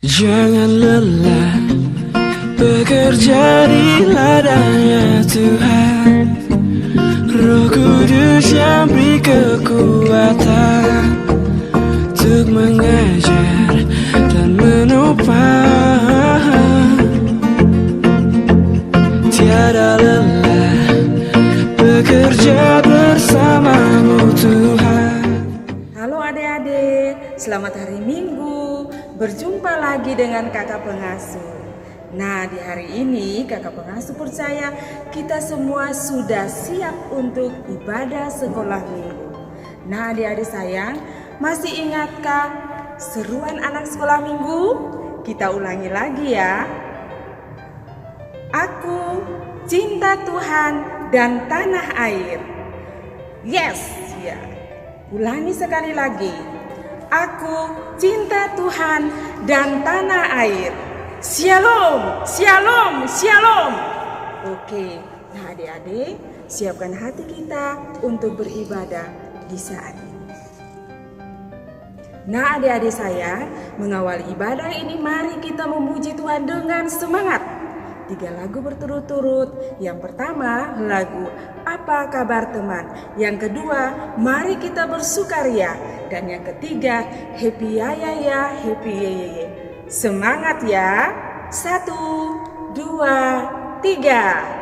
Jangan lelah bekerja di ladangnya Tuhan. Roh Kudus yang beri kekuatan untuk mengajar dan menopang. Tiada lelah bekerja bersamamu Tuhan. Halo adik-adik, selamat hari Minggu. Berjumpa lagi dengan kakak pengasuh. Nah, di hari ini kakak pengasuh percaya kita semua sudah siap untuk ibadah sekolah minggu. Nah, adik-adik sayang, masih ingatkah seruan anak sekolah minggu? Kita ulangi lagi ya. Aku cinta Tuhan dan tanah air. Yes, ya. Ulangi sekali lagi. Aku cinta Tuhan dan tanah air. Shalom, shalom, shalom. Oke, nah adik-adik, siapkan hati kita untuk beribadah di saat ini. Nah adik-adik saya, mengawali ibadah ini mari kita memuji Tuhan dengan semangat. 3 lagu berturut-turut. Yang pertama lagu Apa Kabar Teman. Yang kedua Mari Kita Bersukaria. Dan yang ketiga Happy Ya Ya Ya Happy Ye Ye Ye. Semangat ya. 1, 2, 3.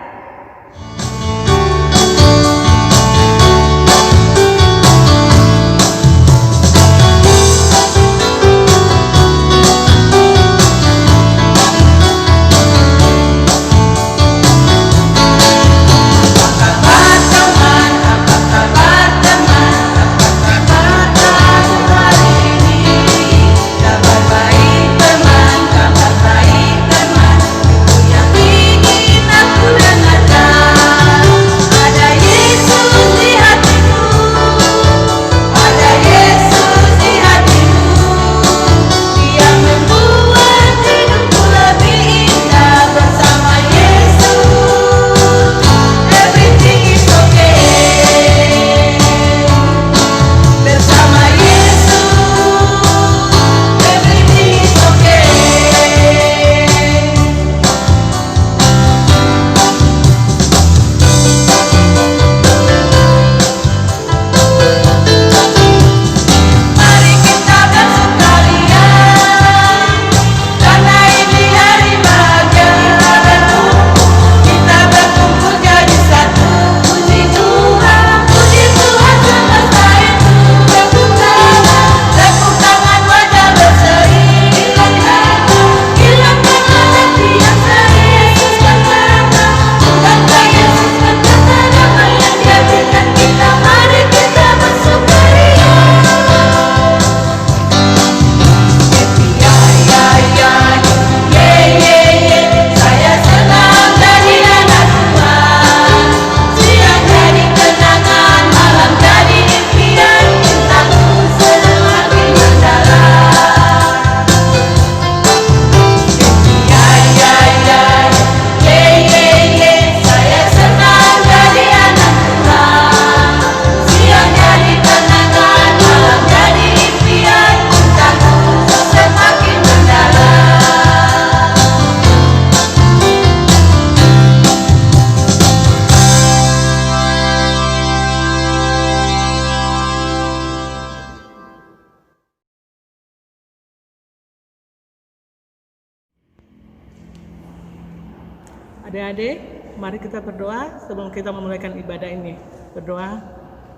Adik-adik, mari kita berdoa sebelum kita memulaikan ibadah ini. Berdoa,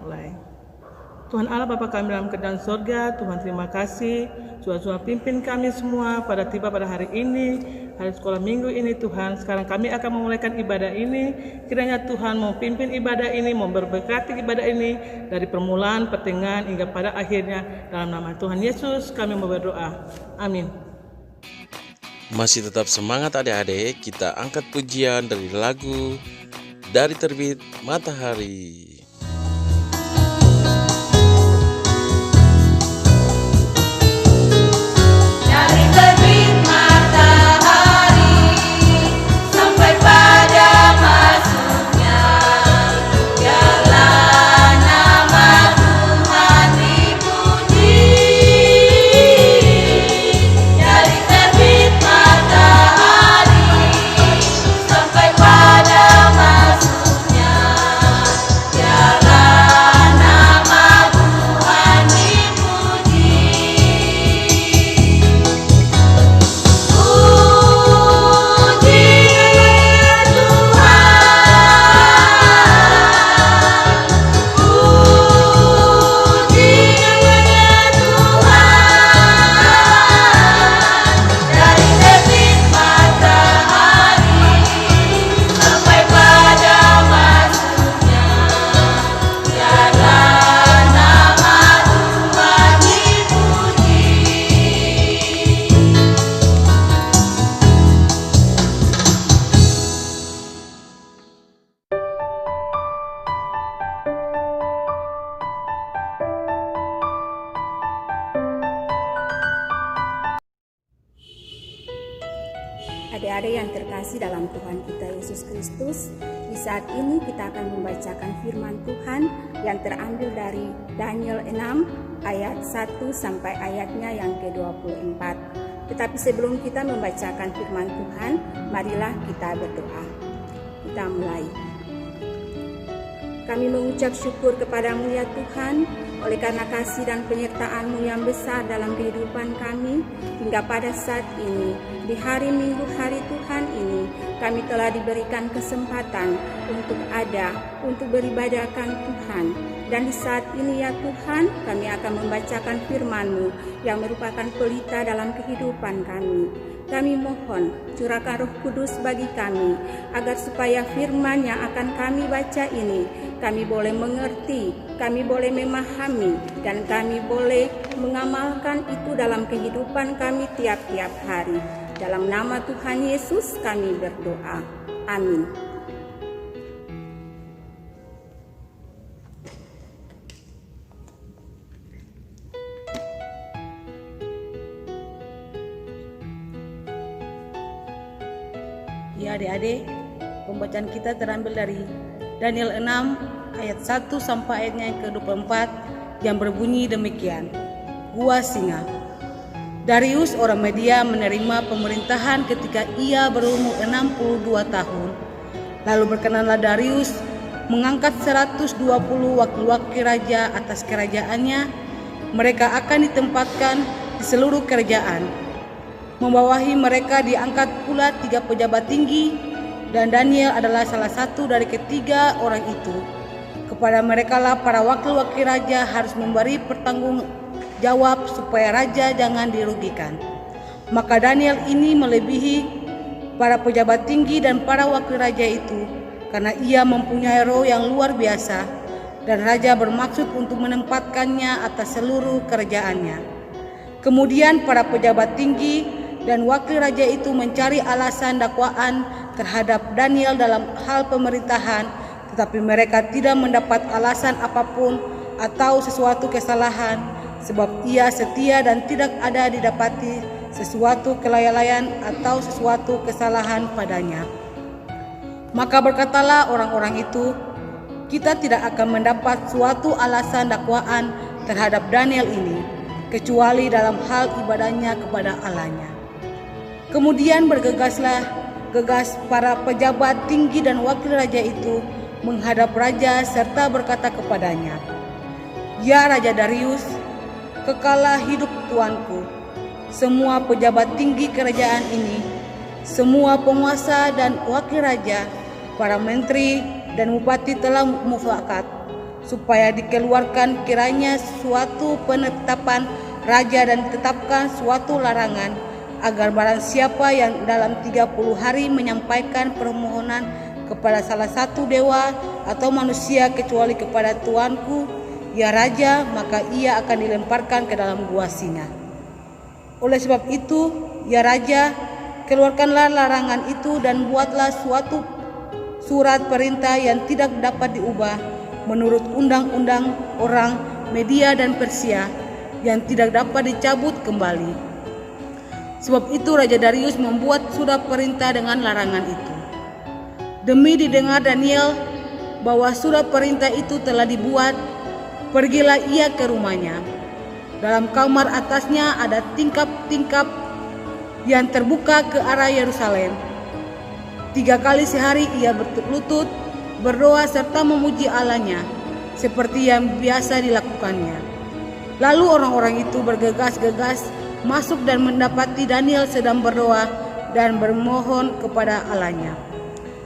mulai. Tuhan Allah Bapa kami dalam kerajaan sorga, Tuhan terima kasih. Tuhan pimpin kami semua pada tiba pada hari ini, hari sekolah minggu ini Tuhan. Sekarang kami akan memulaikan ibadah ini. Kiranya Tuhan memimpin ibadah ini, memberkati ibadah ini dari permulaan, pertengahan hingga pada akhirnya. Dalam nama Tuhan Yesus kami berdoa. Amin. Masih tetap semangat adik-adik, kita angkat pujian dari lagu Dari Terbit Matahari. Dari terbit matahari sampai pada masuknya, biarlah nama Tuhan dipuji. Dari terbit Adik-adik yang terkasih dalam Tuhan kita Yesus Kristus, di saat ini kita akan membacakan firman Tuhan yang terambil dari Daniel 6 ayat 1 sampai ayatnya yang ke-24. Tetapi sebelum kita membacakan firman Tuhan, marilah kita berdoa. Kita mulai. Kami mengucap syukur kepadamu ya Tuhan, oleh karena kasih dan penyertaan-Mu yang besar dalam kehidupan kami hingga pada saat ini. Di hari Minggu hari Tuhan ini, kami telah diberikan kesempatan untuk beribadahkan Tuhan. Dan di saat ini ya Tuhan, kami akan membacakan firman-Mu yang merupakan pelita dalam kehidupan kami. Kami mohon curahkan Roh Kudus bagi kami, agar supaya firman yang akan kami baca ini, kami boleh mengerti, kami boleh memahami, dan kami boleh mengamalkan itu dalam kehidupan kami tiap-tiap hari. Dalam nama Tuhan Yesus kami berdoa. Amin. Ya adik-adik, pembacaan kita terambil dari Daniel 6 ayat 1 sampai ayatnya yang ke-24 yang berbunyi demikian. Gua Singa. Darius orang Media menerima pemerintahan ketika ia berumur 62 tahun. Lalu berkenanlah Darius mengangkat 120 wakil-wakil raja atas kerajaannya. Mereka akan ditempatkan di seluruh kerajaan. Membawahi mereka diangkat pula 3 pejabat tinggi, dan Daniel adalah salah satu dari ketiga orang itu. Kepada mereka lah para wakil-wakil raja harus memberi pertanggung jawab supaya raja jangan dirugikan. Maka Daniel ini melebihi para pejabat tinggi dan para wakil raja itu, karena ia mempunyai roh yang luar biasa, dan raja bermaksud untuk menempatkannya atas seluruh kerajaannya. Kemudian para pejabat tinggi dan wakil raja itu mencari alasan dakwaan terhadap Daniel dalam hal pemerintahan, tetapi mereka tidak mendapat alasan apapun atau sesuatu kesalahan, sebab ia setia dan tidak ada didapati sesuatu kelalaian atau sesuatu kesalahan padanya. Maka berkatalah orang-orang itu, kita tidak akan mendapat suatu alasan dakwaan terhadap Daniel ini, kecuali dalam hal ibadahnya kepada Allahnya. Kemudian gegas para pejabat tinggi dan wakil raja itu menghadap raja serta berkata kepadanya, "Ya Raja Darius, kekalah hidup tuanku. Semua pejabat tinggi kerajaan ini, semua penguasa dan wakil raja, para menteri dan bupati telah mufakat supaya dikeluarkan kiranya suatu penetapan raja dan ditetapkan suatu larangan, agar barang siapa yang dalam 30 hari menyampaikan permohonan kepada salah satu dewa atau manusia kecuali kepada tuanku, ya Raja, maka ia akan dilemparkan ke dalam gua singa. Oleh sebab itu, ya Raja, keluarkanlah larangan itu dan buatlah suatu surat perintah yang tidak dapat diubah menurut undang-undang orang Media dan Persia yang tidak dapat dicabut kembali." Sebab itu Raja Darius membuat surat perintah dengan larangan itu. Demi didengar Daniel bahwa surat perintah itu telah dibuat, pergilah ia ke rumahnya. Dalam kamar atasnya ada tingkap-tingkap yang terbuka ke arah Yerusalem. 3 kali sehari ia berlutut, berdoa serta memuji Allahnya, seperti yang biasa dilakukannya. Lalu orang-orang itu bergegas-gegas masuk dan mendapati Daniel sedang berdoa dan bermohon kepada Allahnya.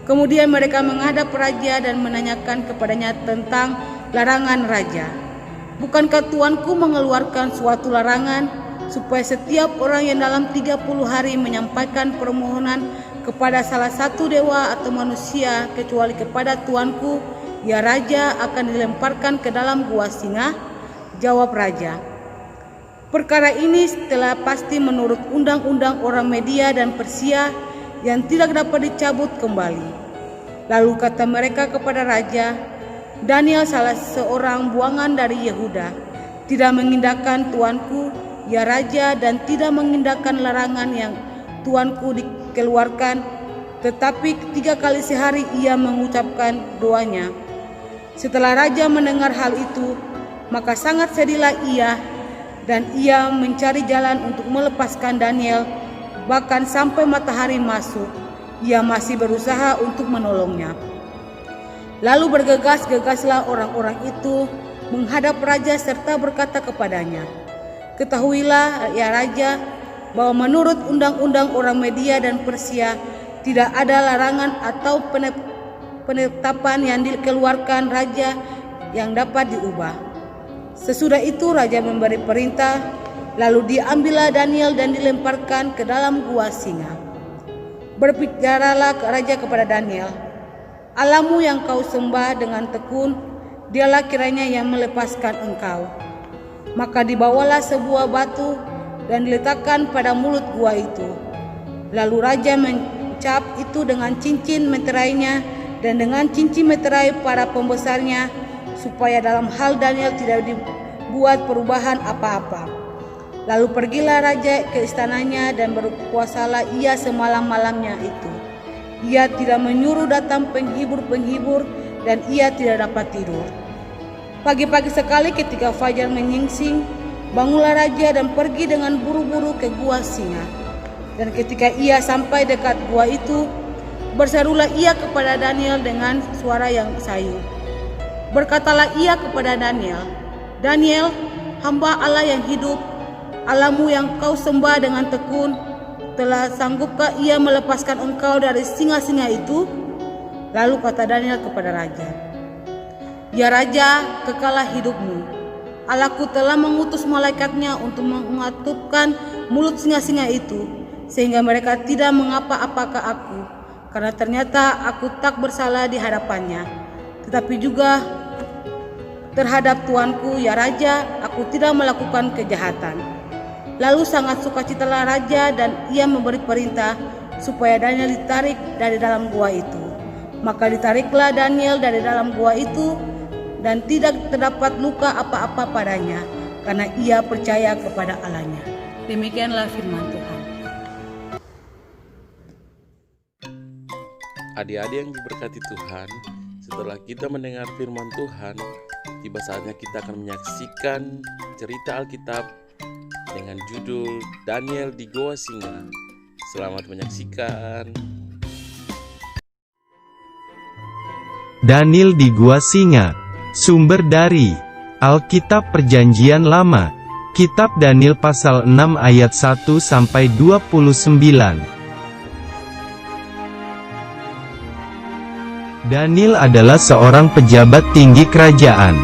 Kemudian mereka menghadap raja dan menanyakan kepadanya tentang larangan raja. "Bukankah tuanku mengeluarkan suatu larangan supaya setiap orang yang dalam 30 hari menyampaikan permohonan kepada salah satu dewa atau manusia kecuali kepada tuanku, ya Raja, akan dilemparkan ke dalam gua singa?" Jawab raja, "Perkara ini telah pasti menurut undang-undang orang Media dan Persia yang tidak dapat dicabut kembali." Lalu kata mereka kepada raja, "Daniel salah seorang buangan dari Yehuda, tidak mengindahkan tuanku, ya Raja, dan tidak mengindahkan larangan yang tuanku dikeluarkan, tetapi 3 kali sehari ia mengucapkan doanya. Setelah raja mendengar hal itu, maka sangat sedihlah ia, dan ia mencari jalan untuk melepaskan Daniel. Bahkan sampai matahari masuk, ia masih berusaha untuk menolongnya. Lalu bergegas-gegaslah orang-orang itu menghadap raja serta berkata kepadanya, "Ketahuilah ya raja, bahwa menurut undang-undang orang Media dan Persia tidak ada larangan atau penetapan yang dikeluarkan raja yang dapat diubah." Sesudah itu raja memberi perintah, lalu diambillah Daniel dan dilemparkan ke dalam gua singa. Berbicaralah raja kepada Daniel, "Allahmu yang kau sembah dengan tekun, dialah kiranya yang melepaskan engkau." Maka dibawalah sebuah batu dan diletakkan pada mulut gua itu. Lalu raja mencap itu dengan cincin meterainya dan dengan cincin meterai para pembesarnya, supaya dalam hal Daniel tidak dibuat perubahan apa-apa. Lalu pergilah raja ke istananya dan berpuasalah ia semalam-malamnya itu. Ia tidak menyuruh datang penghibur-penghibur dan ia tidak dapat tidur. Pagi-pagi sekali ketika fajar menyingsing, bangunlah raja dan pergi dengan buru-buru ke gua singa. Dan ketika ia sampai dekat gua itu, berserulah ia kepada Daniel dengan suara yang sayu. Berkatalah ia kepada Daniel, "Daniel, hamba Allah yang hidup, Allahmu yang kau sembah dengan tekun, telah sanggupkah ia melepaskan engkau dari singa-singa itu?" Lalu kata Daniel kepada raja, "Ya raja, kekalah hidupmu. Allahku telah mengutus malaikatnya untuk mengatupkan mulut singa-singa itu, sehingga mereka tidak mengapa-apakah aku, karena ternyata aku tak bersalah di hadapannya. Tetapi juga terhadap tuanku, ya raja, aku tidak melakukan kejahatan." Lalu sangat sukacitalah raja dan ia memberi perintah supaya Daniel ditarik dari dalam gua itu. Maka ditariklah Daniel dari dalam gua itu dan tidak terdapat luka apa-apa padanya, karena ia percaya kepada Allahnya. Demikianlah firman Tuhan. Adik-adik yang diberkati Tuhan, setelah kita mendengar firman Tuhan, tiba saatnya kita akan menyaksikan cerita Alkitab dengan judul Daniel di Goa Singa. Selamat menyaksikan. Daniel di Gua Singa. Sumber dari Alkitab Perjanjian Lama, Kitab Daniel pasal 6 ayat 1-29. Daniel adalah seorang pejabat tinggi kerajaan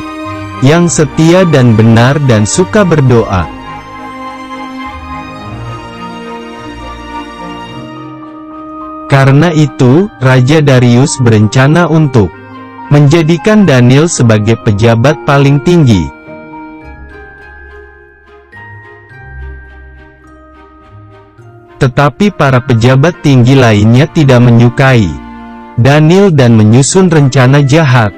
yang setia dan benar dan suka berdoa. Karena itu, Raja Darius berencana untuk menjadikan Daniel sebagai pejabat paling tinggi. Tetapi para pejabat tinggi lainnya tidak menyukai Daniel dan menyusun rencana jahat.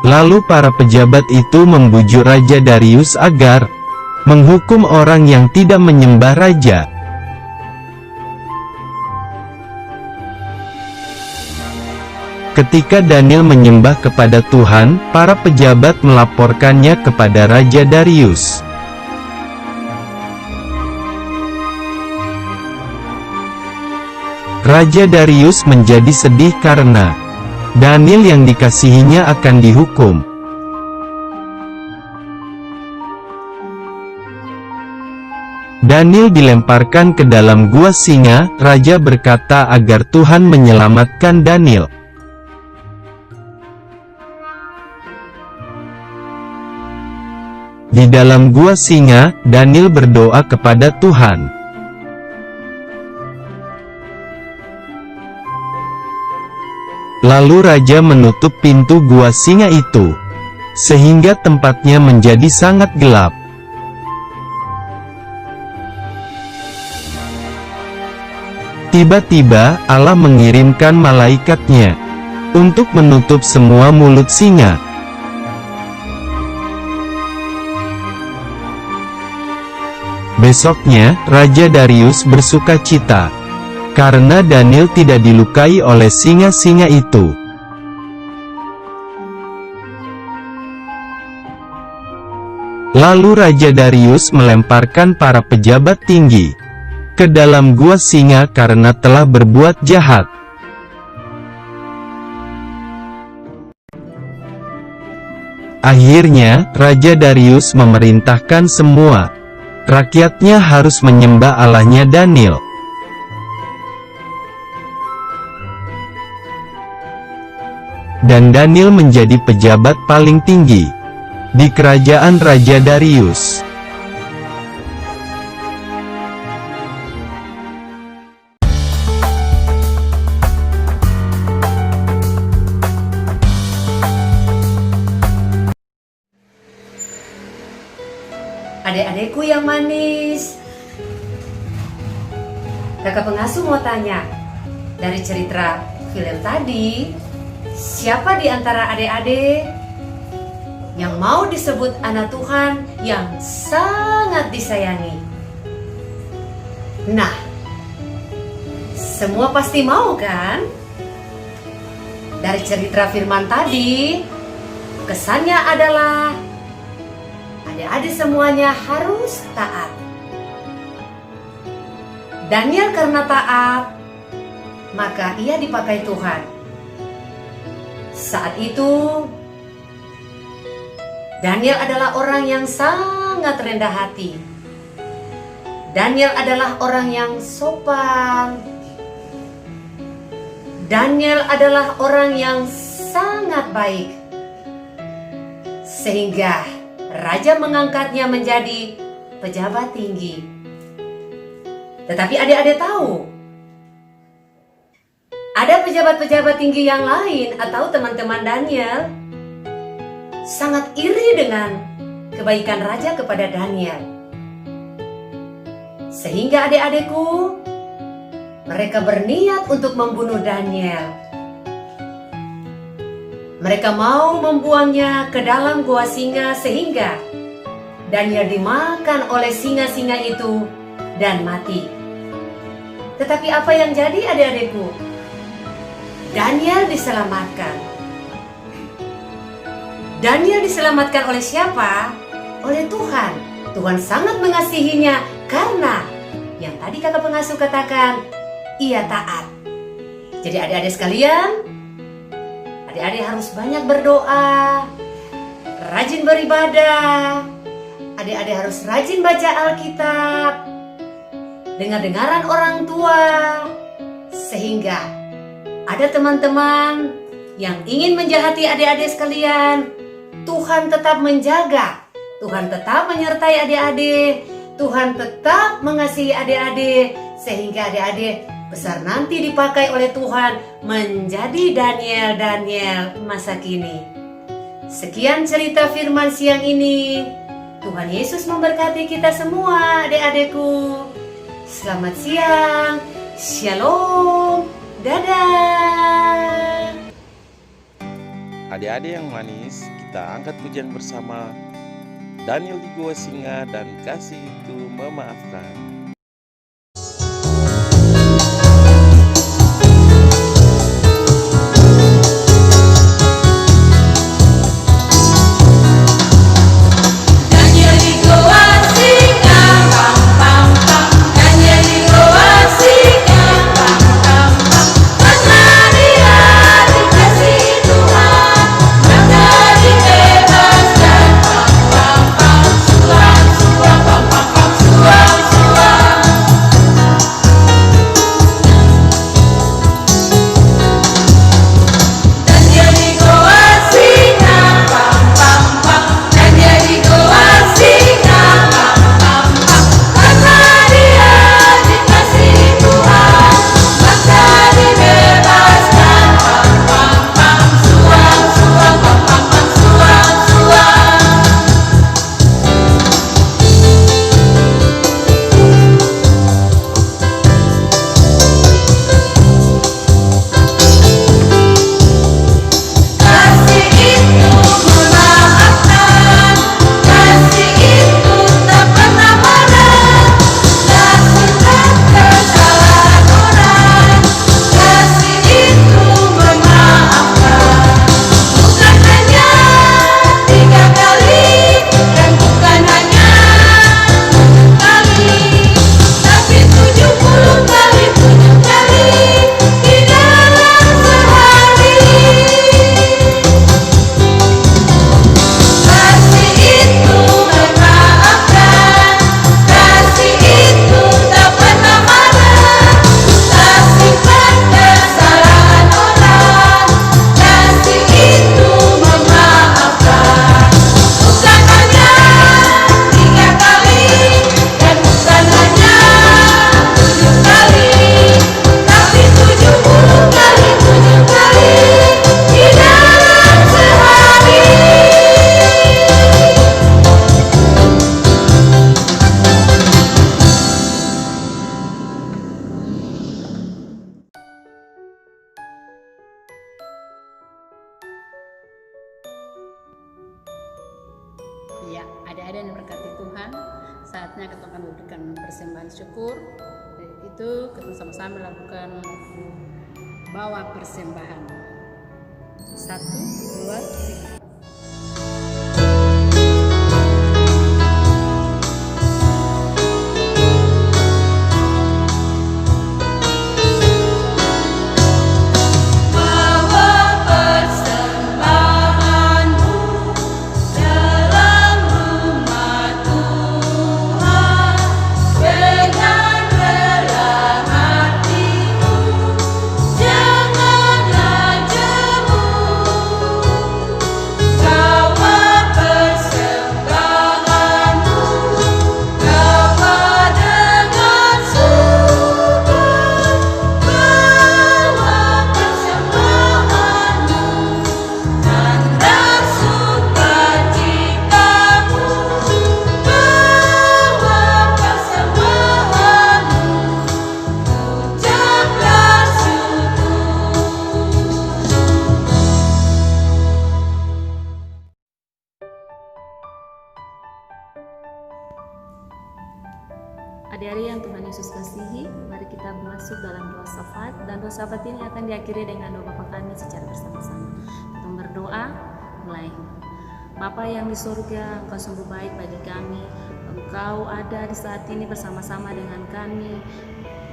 Lalu para pejabat itu membujuk Raja Darius agar menghukum orang yang tidak menyembah raja. Ketika Daniel menyembah kepada Tuhan, para pejabat melaporkannya kepada Raja Darius. Raja Darius menjadi sedih karena Daniel yang dikasihinya akan dihukum. Daniel dilemparkan ke dalam gua singa. Raja berkata agar Tuhan menyelamatkan Daniel. Di dalam gua singa, Daniel berdoa kepada Tuhan. Lalu raja menutup pintu gua singa itu, sehingga tempatnya menjadi sangat gelap. Tiba-tiba, Allah mengirimkan malaikatnya untuk menutup semua mulut singa. Besoknya, Raja Darius bersuka cita karena Daniel tidak dilukai oleh singa-singa itu. Lalu Raja Darius melemparkan para pejabat tinggi ke dalam gua singa karena telah berbuat jahat. Akhirnya, Raja Darius memerintahkan semua rakyatnya harus menyembah Allahnya Daniel. Dan Daniel menjadi pejabat paling tinggi di kerajaan Raja Darius. Adik-adikku yang manis, kakak pengasuh mau tanya, dari cerita film tadi, siapa di antara adik-adik yang mau disebut anak Tuhan yang sangat disayangi? Nah, semua pasti mau kan? Dari cerita firman tadi, kesannya adalah adik-adik semuanya harus taat. Daniel karena taat, maka ia dipakai Tuhan. Saat itu, Daniel adalah orang yang sangat rendah hati. Daniel adalah orang yang sopan. Daniel adalah orang yang sangat baik. Sehingga Raja mengangkatnya menjadi pejabat tinggi. Tetapi adik-adik tahu, ada pejabat-pejabat tinggi yang lain atau teman-teman Daniel sangat iri dengan kebaikan Raja kepada Daniel. Sehingga adik-adikku, mereka berniat untuk membunuh Daniel. Mereka mau membuangnya ke dalam gua singa sehingga Daniel dimakan oleh singa-singa itu dan mati. Tetapi apa yang jadi adik-adikku? Daniel diselamatkan. Daniel diselamatkan oleh siapa? Oleh Tuhan. Tuhan sangat mengasihinya karena yang tadi kakak pengasuh katakan, ia taat. Jadi adik-adik sekalian, adik-adik harus banyak berdoa, rajin beribadah. Adik-adik harus rajin baca Alkitab, dengar-dengaran orang tua, sehingga ada teman-teman yang ingin menjahati adik-adik sekalian, Tuhan tetap menjaga, Tuhan tetap menyertai adik-adik, Tuhan tetap mengasihi adik-adik, sehingga adik-adik besar nanti dipakai oleh Tuhan menjadi Daniel masa kini. Sekian cerita firman siang ini. Tuhan Yesus memberkati kita semua adik-adikku. Selamat siang. Shalom. Dadah. Adik-adik yang manis, kita angkat pujian bersama. Daniel di Gua Singa dan Kasih Itu Memaafkan. Suam, Ya, adik-adik yang diberkati Tuhan, saatnya kita akan memberikan persembahan syukur. Itu kita sama-sama lakukan bawa persembahan. 1, 2, 3. Adik-adik yang Tuhan Yesus kasihi, mari kita masuk dalam doa syafaat, dan doa syafaat ini akan diakhiri dengan doa Bapa kami secara bersama-sama. Kita berdoa, mulai. Bapa yang di surga, Engkau sungguh baik bagi kami. Engkau ada di saat ini bersama-sama dengan kami,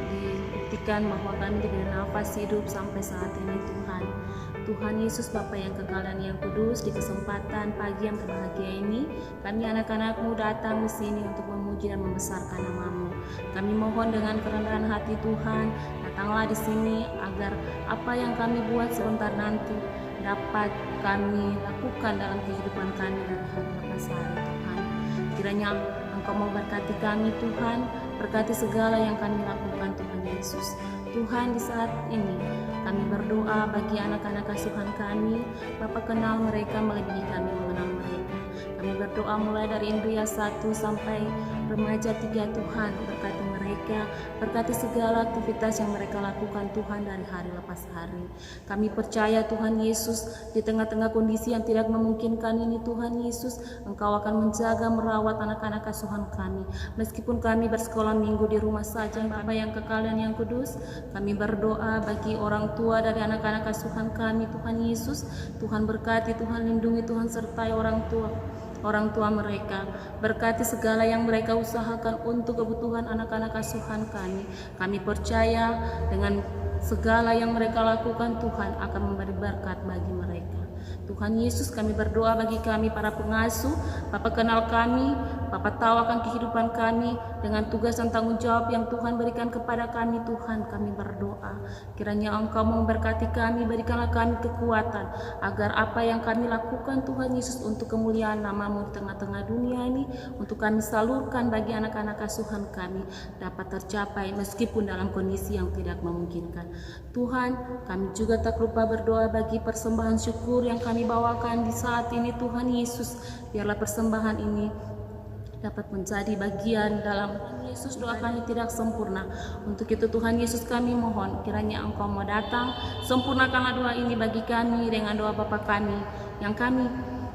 dibuktikan bahwa kami diberi nafas hidup sampai saat ini Tuhan. Tuhan Yesus Bapa yang kekal dan yang kudus, di kesempatan pagi yang berbahagia ini, kami anak-anak-Mu datang di sini untuk memuji dan membesarkan nama-Mu. Kami mohon dengan kerendahan hati Tuhan, datanglah di sini agar apa yang kami buat sebentar nanti dapat kami lakukan dalam kehidupan kami dari hari lepas hari Tuhan. Kiranya Engkau memberkati kami Tuhan, berkati segala yang kami lakukan Tuhan Yesus. Tuhan, di saat ini kami berdoa bagi anak-anak asuhan kami, Bapa kenal mereka melebihi kami mengenal mereka. Kami berdoa mulai dari Indria 1 sampai remaja 3 Tuhan, berkati mereka, berkati segala aktivitas yang mereka lakukan Tuhan dari hari lepas hari. Kami percaya Tuhan Yesus, di tengah-tengah kondisi yang tidak memungkinkan ini Tuhan Yesus, Engkau akan menjaga merawat anak-anak asuhan kami. Meskipun kami bersekolah minggu di rumah saja, Bapa yang kekal dan yang kudus, kami berdoa bagi orang tua dari anak-anak asuhan kami Tuhan Yesus. Tuhan berkati, Tuhan lindungi, Tuhan sertai orang tua mereka, berkati segala yang mereka usahakan untuk kebutuhan anak-anak asuhan kami. Kami percaya dengan segala yang mereka lakukan Tuhan akan memberi berkat bagi mereka. Tuhan Yesus, kami berdoa bagi kami para pengasuh. Bapa kenal kami, Bapa tahu akan kehidupan kami dengan tugas dan tanggung jawab yang Tuhan berikan kepada kami. Tuhan, kami berdoa kiranya Engkau memberkati kami, berikanlah kami kekuatan agar apa yang kami lakukan Tuhan Yesus untuk kemuliaan nama-Mu di tengah-tengah dunia ini, untuk kami salurkan bagi anak-anak asuhan kami, dapat tercapai meskipun dalam kondisi yang tidak memungkinkan. Tuhan, kami juga tak lupa berdoa bagi persembahan syukur yang kami bawakan di saat ini Tuhan Yesus. Biarlah persembahan ini dapat menjadi bagian dalam Yesus. Doa kami tidak sempurna, untuk itu Tuhan Yesus kami mohon kiranya Engkau mau datang, sempurnakanlah doa ini bagi kami dengan doa Bapa kami yang kami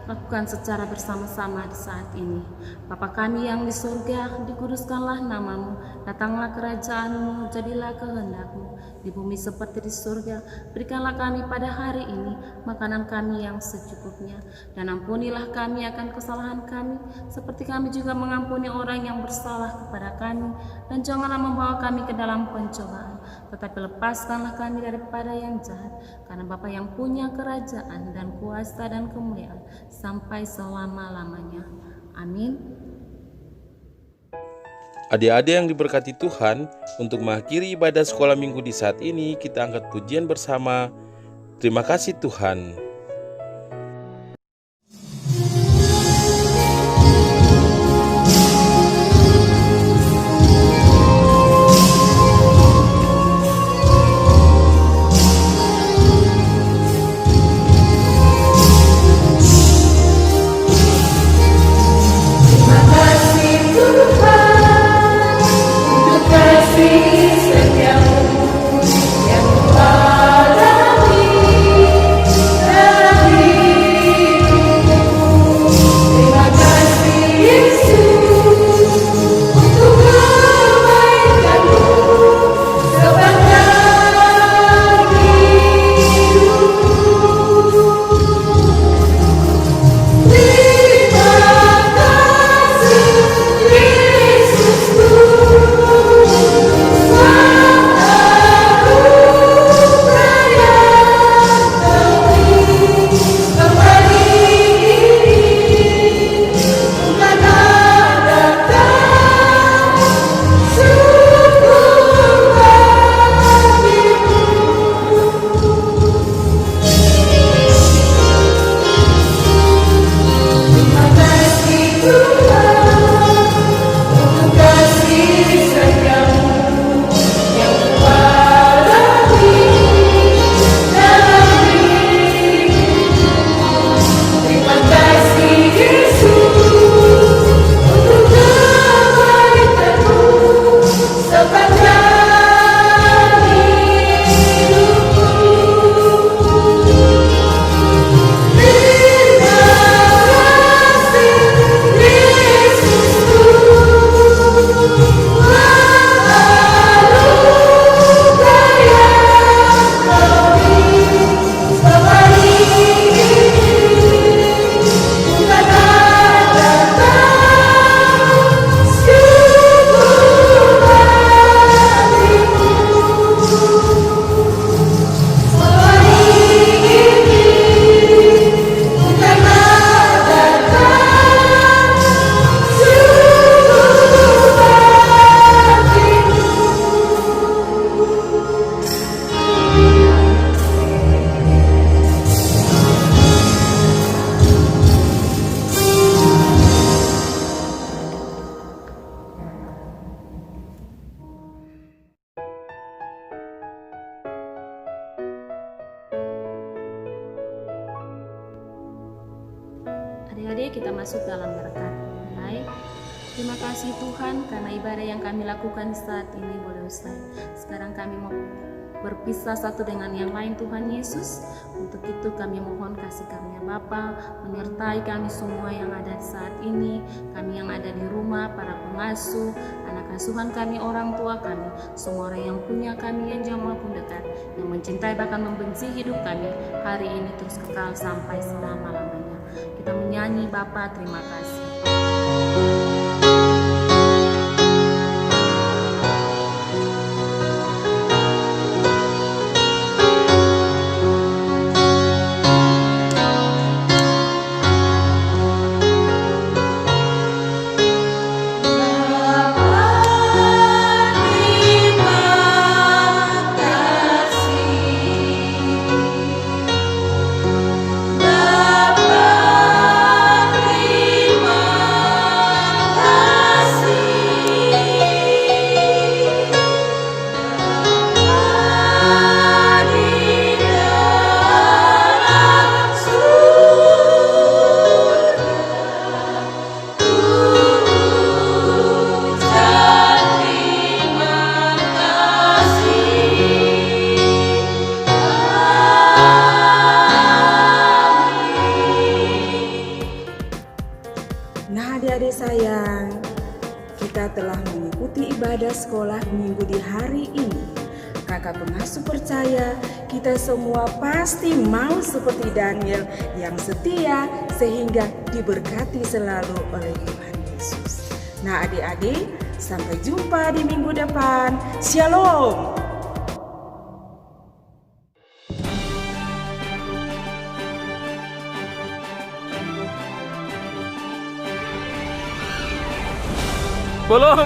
lakukan secara bersama-sama di saat ini. Bapa kami yang di surga, dikuduskanlah nama-Mu, datanglah kerajaan-Mu, jadilah kehendak-Mu di bumi seperti di surga. Berikanlah kami pada hari ini makanan kami yang secukupnya, dan ampunilah kami akan kesalahan kami, seperti kami juga mengampuni orang yang bersalah kepada kami, dan janganlah membawa kami ke dalam pencobaan, tetapi lepaskanlah kami daripada yang jahat, karena Bapa yang punya kerajaan dan kuasa dan kemuliaan sampai selama-lamanya. Amin. Adik-adik yang diberkati Tuhan, untuk mengakhiri ibadah sekolah minggu di saat ini, kita angkat pujian bersama. Terima kasih Tuhan. Setiamu yang Kau alami. masuk dalam berkat. Baik. Terima kasih Tuhan karena ibadah yang kami lakukan saat ini boleh usai. Sekarang kami mau berpisah satu dengan yang lain Tuhan Yesus. Untuk itu kami mohon kasih karunia Bapa menyertai kami semua yang ada saat ini, kami yang ada di rumah, para pengasuh, anak asuhan kami, orang tua kami, semua orang yang punya kami yang jauh maupun dekat, yang mencintai bahkan membenci hidup kami hari ini terus kekal sampai selama-lamanya. Kita menyanyi Bapa terima kasih. Nah adik-adik sayang, kita telah mengikuti ibadah sekolah minggu di hari ini. Kakak pengasuh percaya kita semua pasti mau seperti Daniel yang setia sehingga diberkati selalu oleh Tuhan Yesus. Nah adik-adik, sampai jumpa di minggu depan. Shalom. Belum.